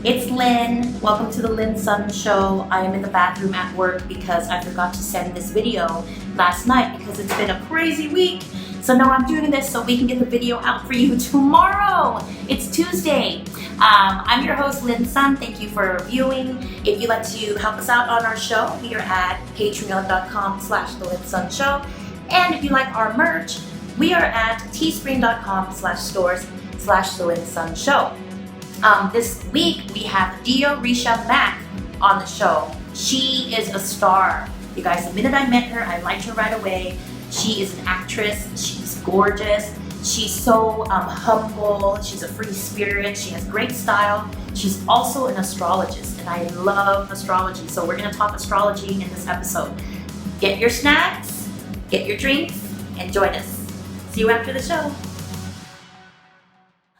It's Lynn. Welcome to the Lynn Sun Show. I am in the bathroom at work because I forgot to send this video last night because it's been a crazy week. So now I'm doing this so we can get the video out for you tomorrow. It's Tuesday. I'm your host, Lynn Sun. Thank you for viewing. If you'd like to help us out on our show, we are at patreon.com/The Lynn Sun Show. And if you like our merch, we are at teespring.com/stores/The Lynn Sun Show. This week we have DeAriesha Mack on the show. She is a star. You guys, the minute I met her, I liked her right away. She is an actress. She's gorgeous. She's so humble. She's a free spirit. She has great style. She's also an astrologist, and I love astrology. So we're going to talk astrology in this episode. Get your snacks, get your drinks, and join us. See you after the show.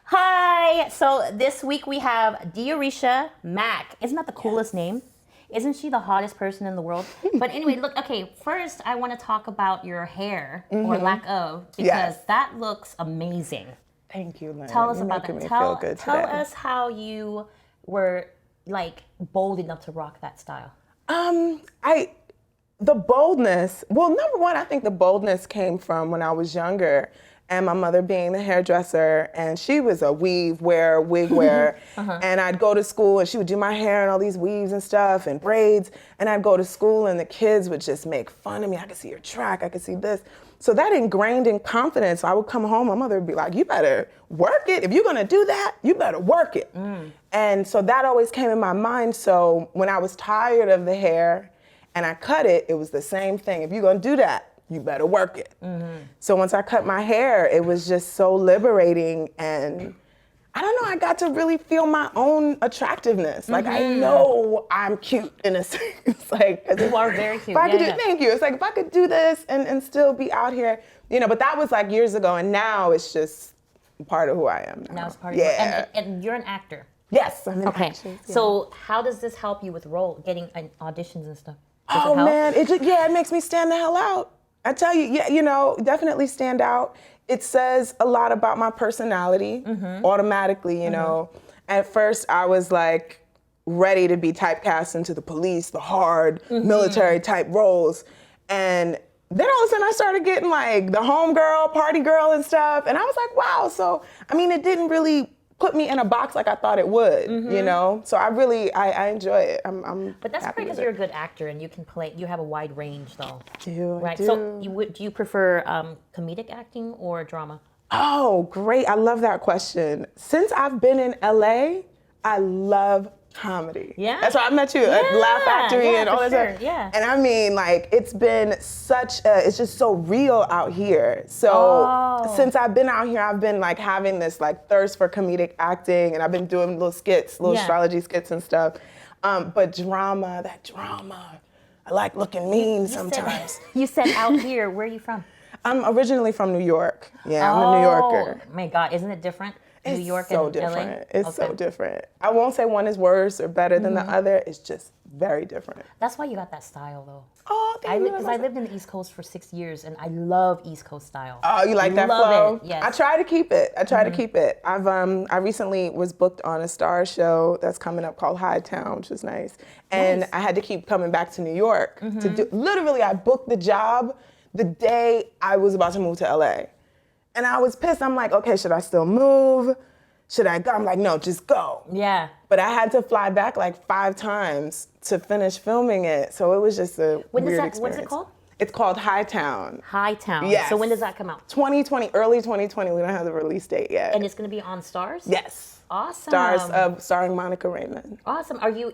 Hi! So this week we have DeAriesha Mack. Isn't that the coolest name? Isn't she the hottest person in the world? But anyway, look, okay, first I want to talk about your hair, or lack of, because that looks amazing. Thank you, Lynn. Tell us about that. Tell us how you were, like, bold enough to rock that style. The boldness, well, number one, I think the boldness came from when I was younger and my mother being the hairdresser, and she was a wig wearer, and I'd go to school and she would do my hair and all these weaves and stuff and braids, and I'd go to school and the kids would just make fun of me. I could see your track, I could see this. So that ingrained in confidence. I would come home, my mother would be like, you better work it. If you're gonna do that, you better work it. And so that always came in my mind. So when I was tired of the hair and I cut it, it was the same thing. If you're gonna do that, you better work it. So once I cut my hair, it was just so liberating, and I don't know, I got to really feel my own attractiveness. Like, I know I'm cute in a sense. Like, you are very cute. Thank you. It's like, if I could do this and still be out here, you know, but that was like years ago, and now it's just part of who I am now. Now it's part of you. And you're an actor. Yes, I'm an actress. Yeah. So how does this help you with getting auditions and stuff? Does it man, it makes me stand the hell out. I tell you, definitely stand out. It says a lot about my personality automatically, you know. At first, I was like ready to be typecast into the police, the hard military type roles. And then all of a sudden I started getting like the homegirl, party girl and stuff. And I was like, wow. So, I mean, it didn't really put me in a box like I thought it would, you know? So I enjoy it. But that's great because you're a good actor and you can play, you have a wide range though. I do. So do you prefer comedic acting or drama? Oh, great. I love that question. Since I've been in LA, I love comedy. Yeah. That's why I met you at Laugh Factory and all that stuff. Yeah. And I mean, like, it's been it's just so real out here. So since I've been out here, I've been like having this like thirst for comedic acting, and I've been doing little skits, astrology skits and stuff. But drama, I like looking mean sometimes. You said out here, where are you from? I'm originally from New York. Yeah, I'm a New Yorker. Oh my God, isn't it different? New York and different. LA? It's so different. I won't say one is worse or better than the other. It's just very different. That's why you got that style, though. Oh, thank you. Because I lived in the East Coast for 6 years, and I love East Coast style. Oh, you like that flow? It. Yes. I try to keep it. I recently was booked on a star show that's coming up called Hightown, which was nice. And I had to keep coming back to New York to do. Literally, I booked the job the day I was about to move to LA. And I was pissed. I'm like, okay, should I still move? Should I go? I'm like, no, just go. Yeah. But I had to fly back like 5 times to finish filming it. So it was just a weird experience. What is it called? It's called Hightown. Hightown. Yes. So when does that come out? 2020, early 2020. We don't have the release date yet. And it's going to be on Stars? Yes. Awesome. Starring Monica Raymond. Awesome. Are you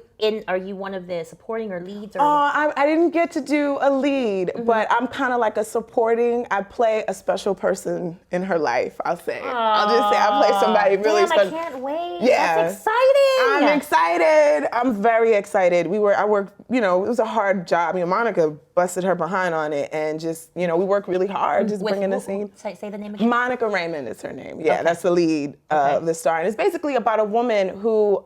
one of the supporting or leads? Or I didn't get to do a lead, but I'm kind of like a supporting. I play a special person in her life, I'll say. I'll just say I play somebody really special. I can't wait. Yeah. That's exciting. I'm excited. I'm very excited. I worked, it was a hard job. Monica busted her behind on it, and just, we worked really hard just bringing the scene. Say the name again. Monica Raymond is her name. Yeah, that's the lead of the star. And it's basically about a woman who,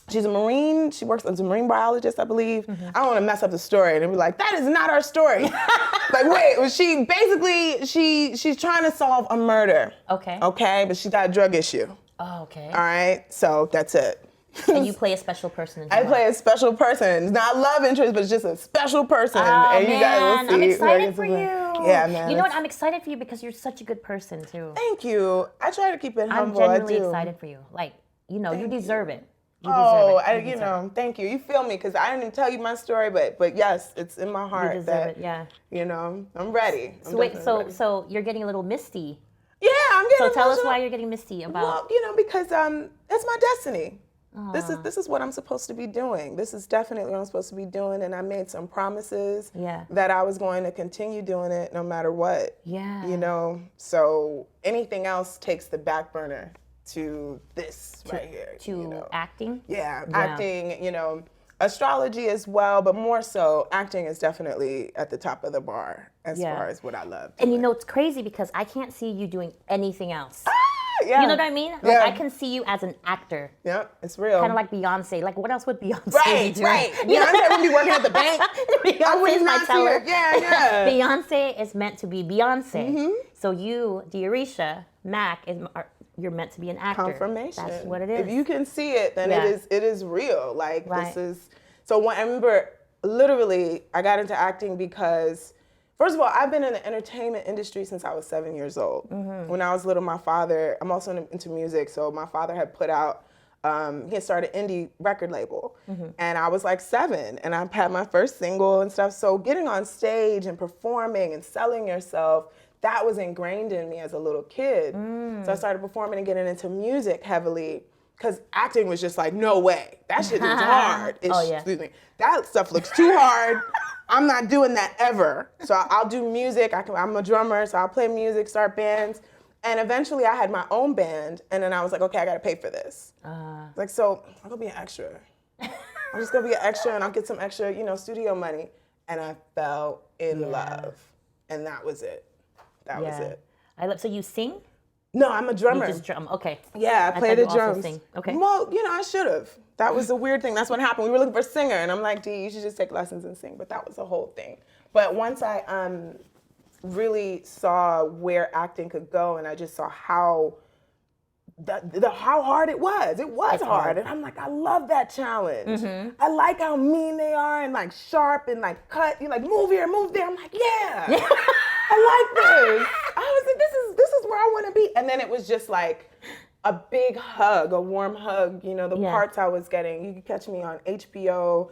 she's a Marine. She works as a marine biologist, I believe. I don't want to mess up the story and be like, that is not our story. Like, wait, she's trying to solve a murder. Okay. Okay, but she's got a drug issue. Oh, okay. All right, so that's it. And you play a special person in I play a special person. It's not love interest, but it's just a special person. Oh, and you guys will see. I'm excited for you. Yeah, man. You know what? I'm excited for you because you're such a good person, too. Thank you. I try to keep it humble. I'm genuinely excited for you. Like, you deserve it. Thank you. You feel me? Because I didn't even tell you my story, but yes, it's in my heart. You deserve it, yeah. I'm ready. So you're getting a little misty. Yeah, I'm getting. So tell us why you're getting misty about. Well, because it's my destiny. This is what I'm supposed to be doing. This is definitely what I'm supposed to be doing, and I made some promises that I was going to continue doing it no matter what. Yeah. So anything else takes the back burner to this right here. To acting? Yeah, acting, astrology as well, but more so acting is definitely at the top of the bar as far as what I love doing. And it's crazy because I can't see you doing anything else. Yeah. You know what I mean? Like I can see you as an actor. Yep, it's real. Kind of like Beyonce. Like what else would Beyonce be doing? Right. Beyonce would be working at the bank. I would not see her. Yeah. Beyonce is meant to be Beyonce. Mm-hmm. So you, DeAriesha, Mack, you're meant to be an actor. Confirmation. That's what it is. If you can see it, then it is real. Like this is. So when I remember, literally, I got into acting because. First of all, I've been in the entertainment industry since I was 7 years old. Mm-hmm. When I was little, I'm also into music, so my father had put out, he had started an indie record label. Mm-hmm. And I was like 7, and I had my first single and stuff. So getting on stage and performing and selling yourself, that was ingrained in me as a little kid. Mm. So I started performing and getting into music heavily, because acting was just like, no way. That shit is hard. Excuse me. That stuff looks too hard. I'm not doing that ever. So I'll do music. I'm a drummer, so I'll play music, start bands. And eventually I had my own band, and then I was like, okay, I gotta pay for this. So I'm gonna be an extra. I'm just gonna be an extra, and I'll get some extra, studio money. And I fell in love. And that was it. That was it. So you sing? No, I'm a drummer. You just drum, okay. Yeah, I play the drums. Sing. Okay. Well, I should have. That was the weird thing. That's what happened. We were looking for a singer, and I'm like, you should just take lessons and sing. But that was the whole thing. But once I really saw where acting could go, and I just saw how hard it was. It was hard. And I'm like, I love that challenge. Mm-hmm. I like how mean they are and like sharp and like cut. You like move here, move there. I'm like, yeah. I like this. I was like, this is where I want to be. And then it was just like a big hug, a warm hug. The parts I was getting. You could catch me on HBO,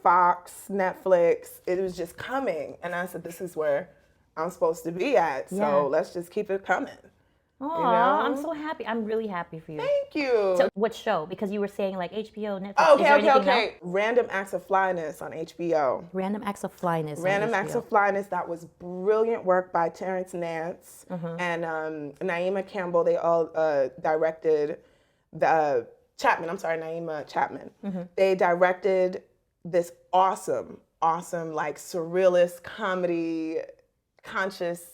Fox, Netflix. It was just coming. And I said, this is where I'm supposed to be at. So let's just keep it coming. Oh, I'm so happy. I'm really happy for you. Thank you. So what show? Because you were saying like HBO, Netflix. Okay. Random Acts of Flyness on HBO. Random Acts of Flyness. Random Acts of Flyness. That was brilliant work by Terrence Nance and Naima Campbell. They all directed the Chapman. I'm sorry, Naima Chapman. Mm-hmm. They directed this awesome like surrealist comedy, conscious.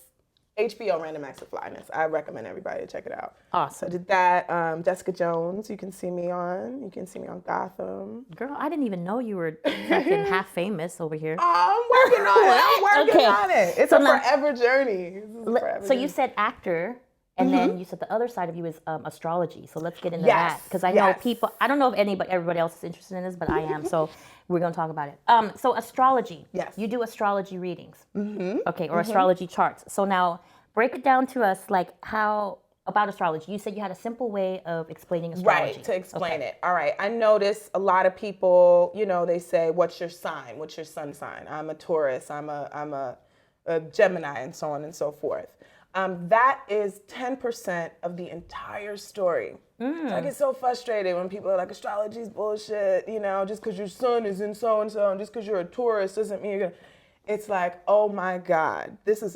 HBO Random Acts of Flyness. I recommend everybody to check it out. Awesome. So I did that. Jessica Jones, you can see me on. You can see me on Gotham. Girl, I didn't even know you were fucking half famous over here. Oh, I'm working on it. It's a forever journey. So you said actor, and then you said the other side of you is astrology. So let's get into that. Because I know people, I don't know if everybody else is interested in this, but I am. So we're going to talk about it. So astrology. Yes. You do astrology readings. Mm-hmm. Okay, or astrology charts. So now break it down to us, like about astrology. You said you had a simple way of explaining astrology. Right, to explain it. All right. I notice a lot of people, they say, what's your sign? What's your sun sign? I'm a Taurus. I'm a Gemini, and so on and so forth. That is 10% of the entire story. So I get so frustrated when people are like, astrology's bullshit, just because your sun is in so-and-so, and just because you're a Taurus doesn't mean you're going to... It's like, oh my God, it's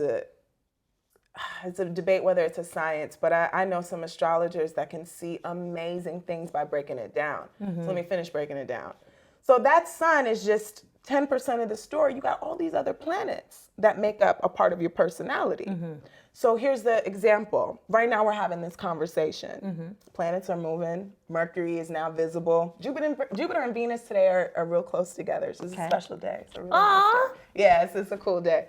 a debate whether it's a science, but I know some astrologers that can see amazing things by breaking it down. So let me finish breaking it down. So that sun is just 10% of the story. You got all these other planets that make up a part of your personality. So here's the example. Right now we're having this conversation. Planets are moving. Mercury is now visible. Jupiter and Venus today are real close together. So it's a special day. It's a really nice day. Yeah, it's a cool day.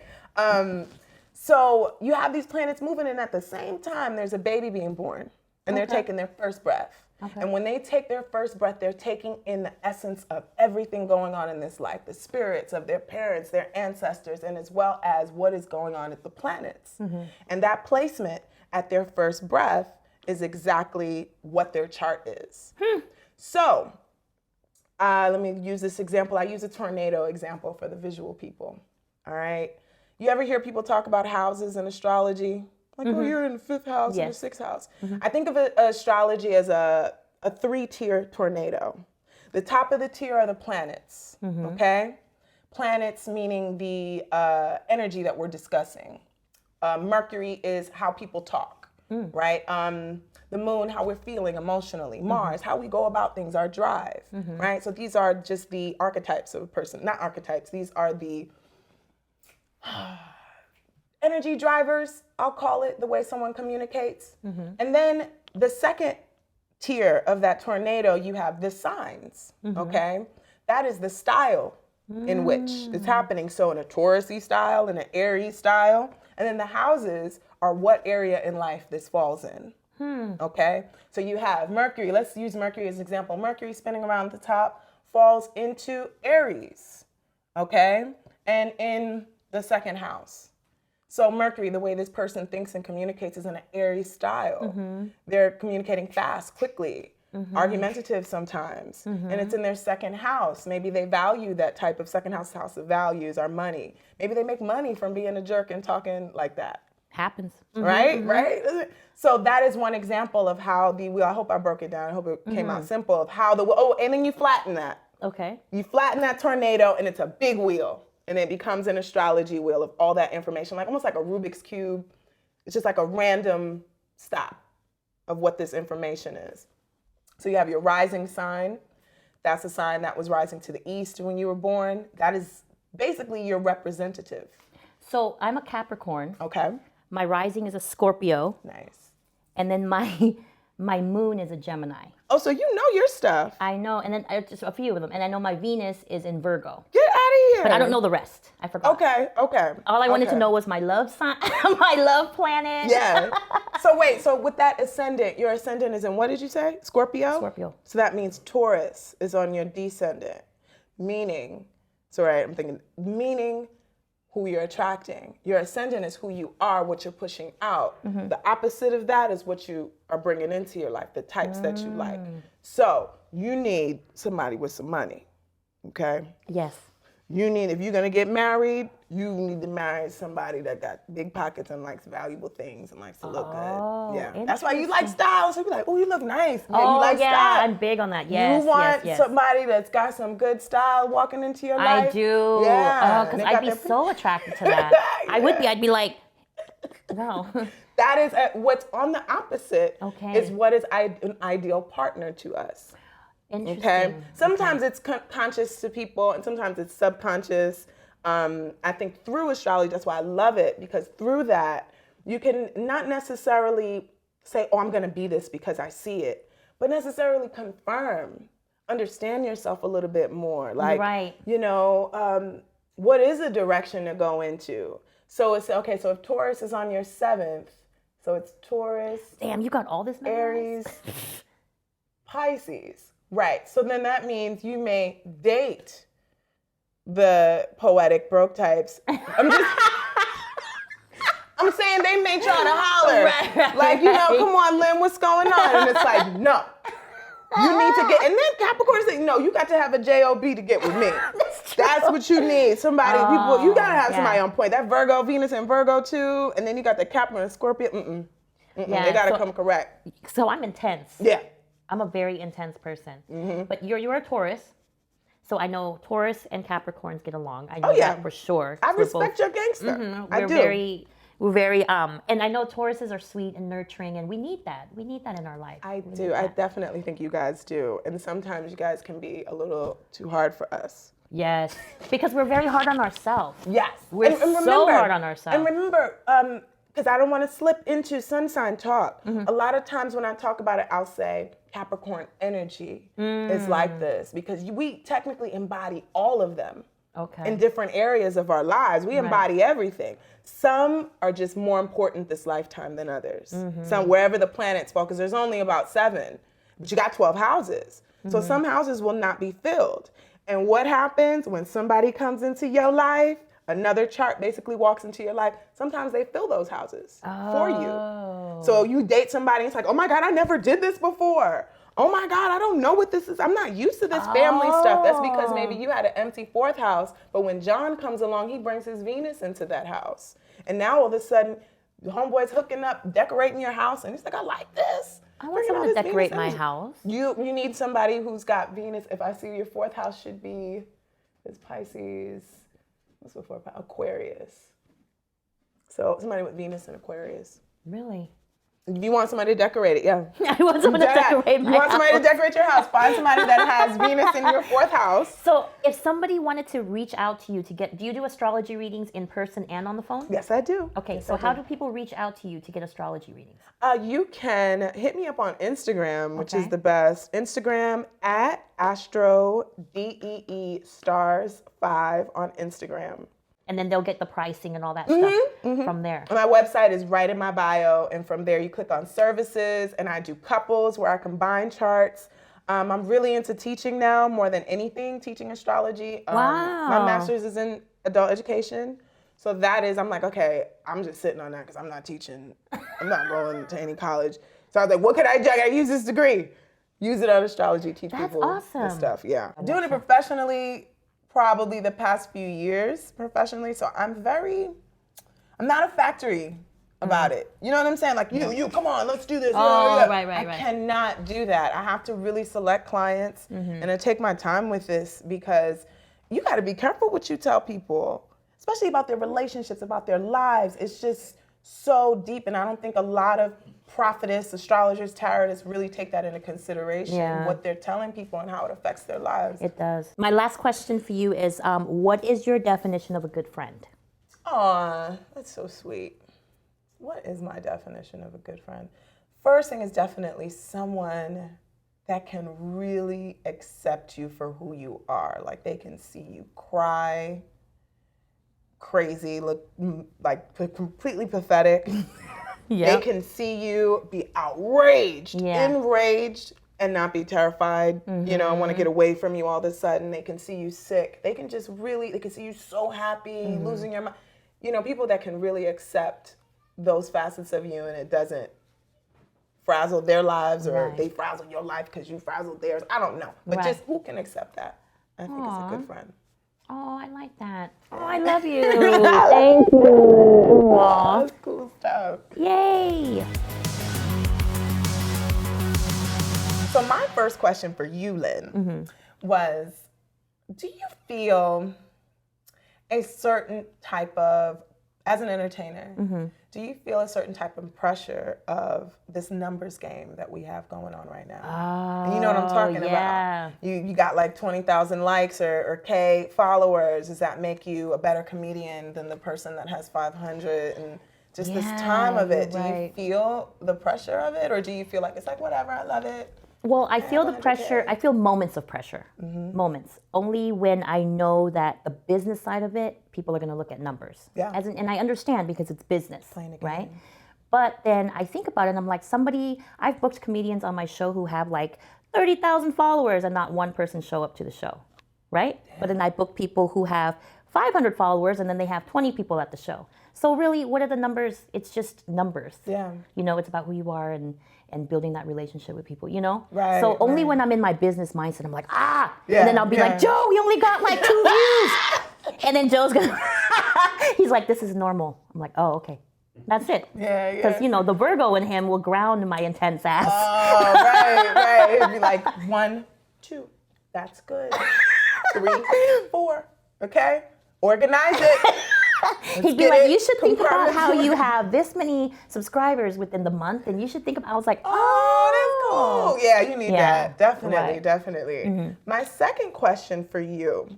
So you have these planets moving, and at the same time, there's a baby being born, and they're taking their first breath. Okay. And when they take their first breath, they're taking in the essence of everything going on in this life, the spirits of their parents, their ancestors, and as well as what is going on at the planets. And that placement at their first breath is exactly what their chart is. So let me use this example. I use a tornado example for the visual people. All right. You ever hear people talk about houses in astrology? Like, oh, you're in the 5th house or the 6th house. I think of astrology as a 3-tier tornado. The top of the tier are the planets, okay? Planets meaning the energy that we're discussing. Mercury is how people talk, right? The moon, how we're feeling emotionally. Mars, how we go about things, our drive, right? So these are just the archetypes of a person. Not archetypes, these are the energy drivers, I'll call it, the way someone communicates. And then the second tier of that tornado, you have the signs, okay? That is the style in which it's happening. So in a Taurus-y style, in an Aries style, and then the houses are what area in life this falls in, okay? So you have Mercury, let's use Mercury as an example. Mercury spinning around the top falls into Aries, okay? And in the 2nd house. So Mercury, the way this person thinks and communicates is in an Aries style. They're communicating fast, quickly, argumentative sometimes. And it's in their 2nd house. Maybe they value that type of 2nd house of values, our money. Maybe they make money from being a jerk and talking like that. Happens. Right? Right? So that is one example of how the wheel, I hope I broke it down. I hope it came out simple, of how the, and then you flatten that. Okay. You flatten that tornado and it's a big wheel. And it becomes an astrology wheel of all that information, like almost like a Rubik's Cube. It's just like a random stop of what this information is. So you have your rising sign. That's a sign that was rising to the east when you were born. That is basically your representative. So I'm a Capricorn. Okay. My rising is a Scorpio. Nice. And then my moon is a Gemini. Oh, so you know your stuff. I know, and then just a few of them. And I know my Venus is in Virgo. Get out of here. But I don't know the rest. I forgot. Okay. All I wanted to know was my love sign, my love planet. Yeah. So wait, so with that ascendant, your ascendant is in, what did you say? Scorpio? Scorpio. So that means Taurus is on your descendant. Meaning who you're attracting. Your ascendant is who you are, what you're pushing out. The opposite of that is what you are bringing into your life, the types that you like. So you need somebody with some money, okay? Yes. You need, if you're gonna get married, you need to marry somebody that got big pockets and likes valuable things and likes to look good. Yeah, that's why you like style. So you be like, oh, you look nice. Yeah, you like style. I'm big on that. Yes, you want yes. somebody that's got some good style walking into your life. I do. Yeah, because I'd be so attracted to that. Yeah. I would be. I'd be like, no. That is what's on the opposite. Okay. Is what is an ideal partner to us. Interesting. Okay. Sometimes it's conscious to people, and sometimes it's subconscious. I think through astrology, that's why I love it, because through that, you can not necessarily say, oh, I'm going to be this because I see it, but necessarily confirm, understand yourself a little bit more. Like, right. What is the direction to go into? So it's, okay, so if Taurus is on your 7th, so it's Taurus. Damn, you got all this memorized? Aries, Pisces. Right. So then that means you may date the poetic broke types. I'm saying they may try to holler. Right. Like, come on, Lynn, what's going on? And it's like, no. You need to get, and then Capricorn say, no, you got to have a job to get with me. That's what you need. Somebody, you got to have somebody on point. That Virgo, Venus and Virgo too. And then you got the Capricorn and Scorpio. They got to come correct. So I'm intense. Yeah. I'm a very intense person. But you're a Taurus. So I know Taurus and Capricorns get along. I know that for sure. I respect your gangster. I do. We're very, and I know Tauruses are sweet and nurturing, and we need that. We need that in our life. I do. I definitely think you guys do. And sometimes you guys can be a little too hard for us. Yes. Because we're very hard on ourselves. Yes. We're so hard on ourselves. And remember, because I don't want to slip into sun sign talk. A lot of times when I talk about it, I'll say Capricorn energy is like this, because we technically embody all of them in different areas of our lives. We embody everything. Some are just more important this lifetime than others. Some, wherever the planets fall, because there's only about 7. but you got 12 houses. So some houses will not be filled. And what happens when somebody comes into your life? Another chart basically walks into your life. Sometimes they fill those houses for you. So you date somebody, it's like, oh my God, I never did this before. Oh my God, I don't know what this is. I'm not used to this family stuff. That's because maybe you had an empty 4th house, but when John comes along, he brings his Venus into that house. And now all of a sudden, the homeboy's hooking up, decorating your house, and he's like, I like this. I want someone to decorate my house. You need somebody who's got Venus. If I see your 4th house should be, is Pisces, what's before Aquarius. So somebody with Venus and Aquarius. Really? You want somebody to decorate it, yeah. I want someone to decorate my house. You want somebody to decorate your house. Find somebody that has Venus in your 4th house. So if somebody wanted to reach out to you to get, do you do astrology readings in person and on the phone? Yes, I do. Okay, yes, so how do people reach out to you to get astrology readings? You can hit me up on Instagram, which is the best. Instagram at Astro DEE stars 5 on Instagram. And then they'll get the pricing and all that stuff from there. My website is right in my bio, and from there you click on services, and I do couples where I combine charts. I'm really into teaching now more than anything, teaching astrology. Wow. My master's is in adult education. So that is, I'm like, okay, I'm just sitting on that because I'm not teaching. I'm not going to any college. So I was like, what can I do? I got to use this degree. Use it on astrology, teach people awesome. this stuff. Yeah. Doing it professionally probably the past few years professionally. So I'm not a factory about it. You know what I'm saying? Like, you, come on, let's do this. Oh, right. I cannot do that. I have to really select clients and I take my time with this because you got to be careful what you tell people, especially about their relationships, about their lives. It's just so deep, and I don't think a lot of prophetess, astrologers, tarotists really take that into consideration, what they're telling people and how it affects their lives. It does. My last question for you is, what is your definition of a good friend? Aw, that's so sweet. What is my definition of a good friend? First thing is definitely someone that can really accept you for who you are. Like, they can see you cry, crazy, look like completely pathetic. They can see you be outraged, enraged, and not be terrified. You know, want to get away from you all of a sudden. They can see you sick. They can just really, they can see you so happy, losing your mind. You know, people that can really accept those facets of you and it doesn't frazzle their lives or they frazzle your life because you frazzled theirs. I don't know. But just who can accept that? I think it's a good friend. Oh, I like that. Oh, I love you. Thank you. That's cool stuff. Yay. So my first question for you, Lynn, was, do you feel a certain type of, as an entertainer, do you feel a certain type of pressure of this numbers game that we have going on right now? And you know what I'm talking about. You got like 20,000 likes or K followers. Does that make you a better comedian than the person that has 500? And just this time of it, do you feel the pressure of it? Or do you feel like it's like, whatever, I love it? Well, I feel the pressure. I feel moments of pressure. Moments. Only when I know that the business side of it, people are going to look at numbers. And I understand because it's business, right? But then I think about it and I'm like, I've booked comedians on my show who have like 30,000 followers and not one person show up to the show, right? But then I book people who have 500 followers and then they have 20 people at the show. So really, what are the numbers? It's just numbers. You know, it's about who you are and building that relationship with people, you know? So only when I'm in my business mindset, I'm like, and then I'll be like, Joe, we only got like 2 views. And then Joe's gonna, he's like, this is normal. I'm like, oh, okay. That's it. Because, you know, the Virgo in him will ground my intense ass. Oh, right. It'd be like 1, 2, that's good. 3, 4, okay? Organize it. He'd be like, you should think about how you have this many subscribers within the month, and you should think about, I was like, oh, that's cool. Yeah, you need that. Definitely. My second question for you,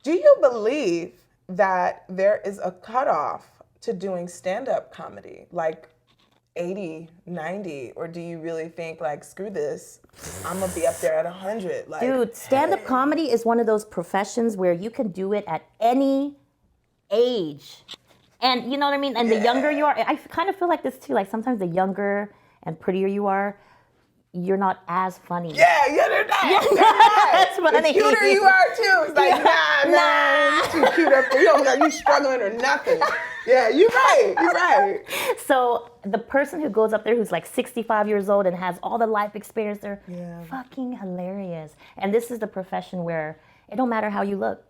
do you believe that there is a cutoff to doing stand-up comedy, like 80, 90, or do you really think like, screw this, I'm gonna be up there at 100? Like, dude, stand-up comedy is one of those professions where you can do it at any age. And you know what I mean? And the younger you are, I kind of feel like this too, like sometimes the younger and prettier you are, you're not as funny. Yeah, they're not. That's funny. The cuter you are too. It's like, nah, man, you too cute up there. You don't look like you struggling or nothing. Yeah, you're right. So the person who goes up there who's like 65 years old and has all the life experience, they're fucking hilarious. And this is the profession where it don't matter how you look.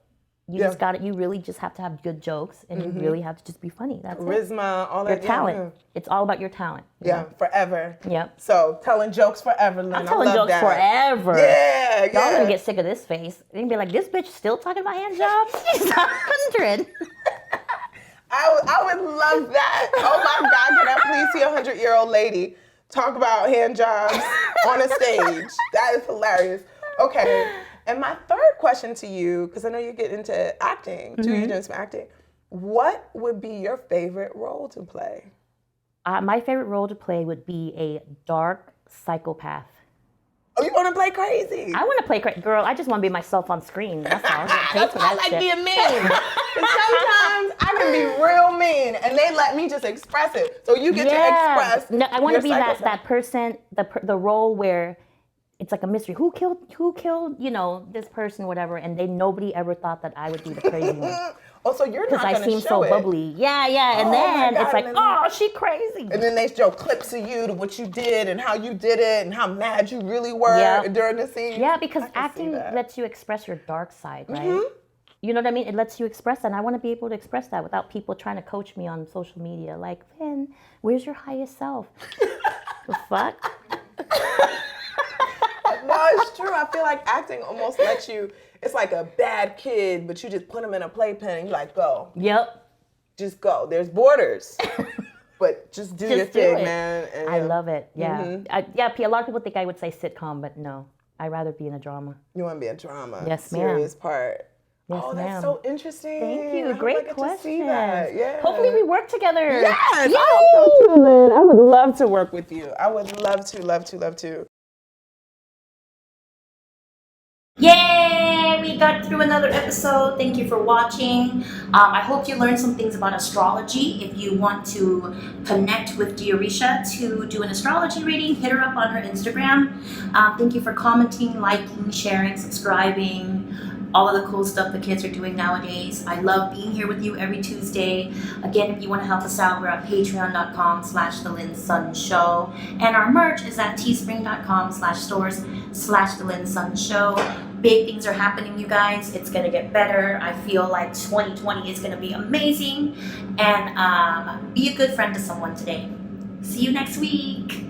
You just got it. You really just have to have good jokes, and you really have to just be funny. That's Charisma, all that. Your talent. It's all about your talent. Yeah, forever. Yep. So telling jokes forever, Lynn. I'm telling jokes forever. Yeah. Y'all gonna get sick of this face. They're gonna be like, this bitch still talking about hand jobs? She's 100. I would love that. Oh my God, can I please see a 100-year-old lady talk about hand jobs on a stage? That is hilarious. Okay. And my third question to you, because I know you get into acting, too, you're doing some acting. What would be your favorite role to play? My favorite role to play would be a dark psychopath. Oh, you want to play crazy? I want to play crazy. Girl, I just want to be myself on screen. That's all. I like being mean. Because sometimes I can be real mean, and they let me just express it. So you get to express. No, I want to be that person, the role where it's like a mystery. Who killed, this person, whatever, and nobody ever thought that I would be the crazy one. Oh, so you're not going to show it. Because I seem so bubbly. Yeah. And then it's like, oh, she crazy. And then they show clips of you to what you did and how you did it and how mad you really were during the scene. Yeah, because acting lets you express your dark side, right? You know what I mean? It lets you express that. And I want to be able to express that without people trying to coach me on social media. Like, Lynn, where's your highest self? The fuck? No, it's true. I feel like acting almost lets you, it's like a bad kid, but you just put them in a playpen and you're like, go. Yep. Just go. There's borders. But just do your thing, man. And, I love it. Yeah. A lot of people think I would say sitcom, but no. I'd rather be in a drama. You want to be a drama. Yes, ma'am. Serious part. Yes, oh, ma'am. That's so interesting. Thank you. Great question. Yeah. Hopefully we work together. Yes. I hope so too, Lynn. I would love to work with you. I would love to. Yay! We got through another episode. Thank you for watching. I hope you learned some things about astrology. If you want to connect with DeAriesha to do an astrology reading, hit her up on her Instagram. Thank you for commenting, liking, sharing, subscribing, all of the cool stuff the kids are doing nowadays. I love being here with you every Tuesday. Again, if you want to help us out, we're at patreon.com/The Lynn Sun Show. And our merch is at teespring.com/stores/The Lynn Sun Show. Big things are happening, you guys. It's going to get better. I feel like 2020 is going to be amazing. And be a good friend to someone today. See you next week.